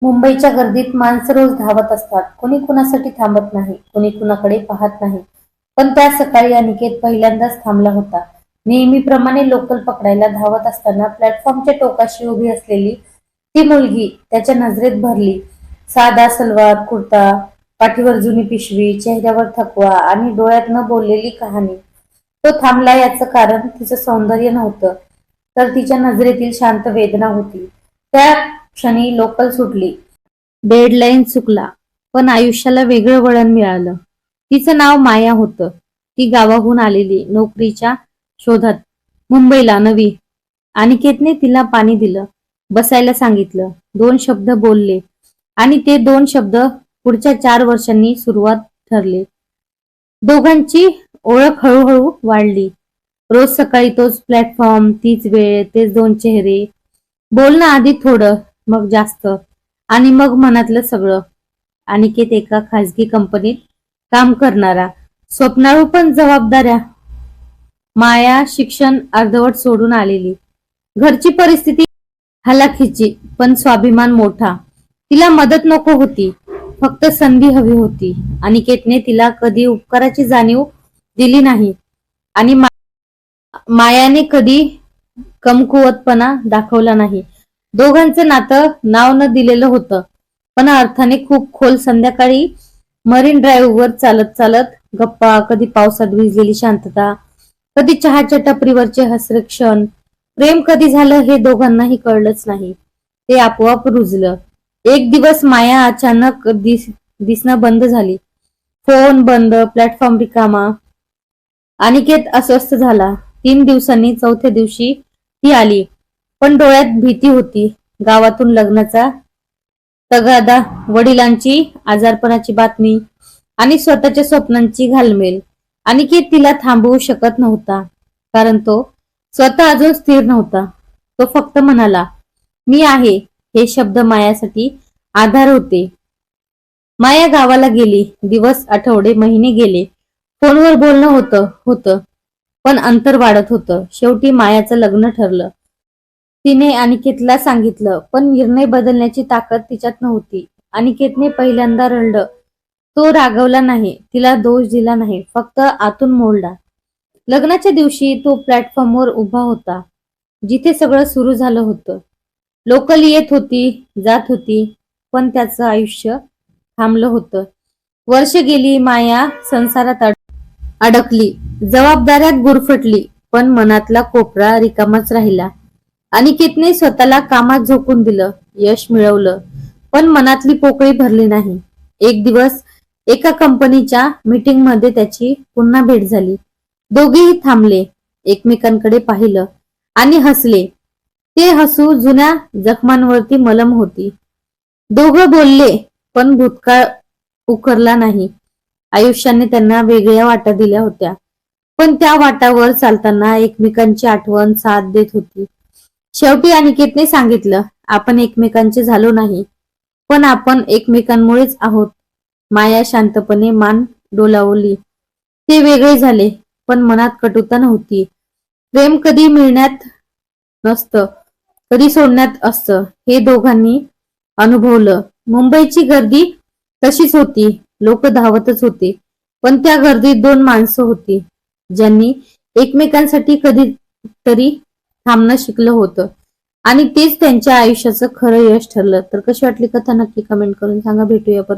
मुंबईच्या गर्दीत माणसं रोज धावत असतात. कोणी कुणासाठी थांबत नाही, कोणी कुणाकडे पाहत नाही. पण त्या सकाळी अनिकेत पहिल्यांदाच थांबला होता. नेहमीप्रमाणे लोकल पकडायला धावत असताना प्लॅटफॉर्मच्या टोकाशी उभी असलेली ती मुलगी त्याच्या नजरेत भरली. साधा सलवार कुर्ता, पाठीवर जुनी पिशवी, चेहऱ्यावर थकवा आणि डोळ्यात न बोललेली कहाणी. तो थांबला याचं कारण तिचं सौंदर्य नव्हतं, तर तिच्या नजरेतील शांत वेदना होती. त्या क्षणी लोकल सुटली. डेडलाईन चुकला, पण आयुष्याला वेगळं वळण मिळालं. तिचं नाव माया होतं. ती गावाहून आलेली, नोकरीच्या शोधात, मुंबईला नवी. अनिकेतने तिला पाणी दिलं, बसायला सांगितलं, 2 शब्द बोलले आणि ते 2 शब्द पुढच्या 4 वर्षांनी सुरुवात ठरले. दोघांची ओळख हळूहळू वाढली. रोज सकाळी तोच प्लॅटफॉर्म, तीच वेळ, तेच 2 चेहरे. बोलणं आधी थोडं, मग जास्त आणि मग मनातलं सगळं. अनिकेत एका खासगी कंपनीत काम करणारा, स्वप्नाळू पण जबाबदाऱ्या. माया शिक्षण अर्धवट सोडून आलेली, घरची परिस्थिती हलाखीची, पण स्वाभिमान मोठा. तिला मदत नको होती, फक्त संधी हवी होती. अनिकेतने तिला कधी उपकाराची जाणीव दिली नाही आणि मायाने कधी कमकुवतपणा दाखवला नाही. दोघांचं नातं नाव न दिलेलं होतं, पण अर्थाने खूप खोल. संध्याकाळी मरीन ड्राईव्हवर चालत चालत गप्पा, कधी पावसात भिजलेली शांतता, कधी चहाच्या टपरीवरचे हसरे क्षण. प्रेम कधी झालं हे दोघांनाही कळलंच नाही. ते आपोआप रुजलं. एक दिवस माया अचानक दिसणं बंद झाली. फोन बंद, प्लॅटफॉर्म रिकामा. अनिकेत अस्वस्थ झाला. 3 दिवसांनी 4थ्या दिवशी ती आली, पण डोळ्यात भीती होती. गावातून लग्नाचा तगादा, वडिलांची आजारपणाची बातमी आणि स्वतःच्या स्वप्नांची घालमेल. अनिकेत तिला थांबवू शकत नव्हता, कारण तो स्वतः अजून स्थिर नव्हता. तो फक्त म्हणाला, "मी आहे." हे शब्द मायासाठी आधार होते. माया गावाला गेली. दिवस, आठवडे, महिने गेले. फोनवर बोलणं होतं, पण अंतर वाढत होतं. शेवटी मायाचं लग्न ठरलं. तिने अनिकेतला सांगितलं, पण निर्णय बदलण्याची ताकद तिच्यात नव्हती. अनिकेतने पहिल्यांदा रडलं. तो रागवला नाही, तिला दोष दिला नाही, फक्त आतून मोडला. लग्नाच्या दिवशी तो प्लॅटफॉर्मवर उभा होता, जिथे सगळं सुरू झालं होतं. लोकल येत होती, जात होती, पण त्याचं आयुष्य थांबलं होतं. वर्ष गेली. माया संसारात अडकली, जबाबदाऱ्यात गुरफटली, पण मनातला कोपरा रिकामाच राहिला. अनिकेतने स्वतःला कामात झोकून दिलं, यश मिळवलं, पण मनातली पोकळी भरली नाही. एक दिवस एका कंपनीच्या मीटिंग मध्ये त्याची पुन्हा भेट झाली. दोघेही थांबले, एकमेकांकडे पाहिलं आणि हसले. ते हसू जुन्या जखमांवरती मलम होती. दोघं बोलले, पण भूतकाळ उकरला नाही. आयुष्याने त्यांना वेगळ्या वाटा दिल्या होत्या, पण त्या वाटावर चालताना एकमेकांची आठवण साथ देत होती. शेवटी अनिकेतने सांगितलं, "आपण एकमेकांचे झालो नाही, पण आपण एकमेकांमुळेच आहोत." माया शांतपणे मान डोलावली. ते वेगळे झाले, पण मनात कटुता नव्हती. प्रेम कधी मिळण्यात नसतं, कधी सोडण्यात असतं, हे दोघांनी अनुभवलं. मुंबईची गर्दी तशीच होती. लोक धावतच होते, पण त्या गर्दीत 2 माणसं होती, ज्यांनी एकमेकांसाठी कधीतरी थांबणं शिकलं होतं आणि तेच त्यांच्या आयुष्याचं खरं यश ठरलं. तर कशी वाटली कथा नक्की कमेंट करून सांगा. भेटूया परत.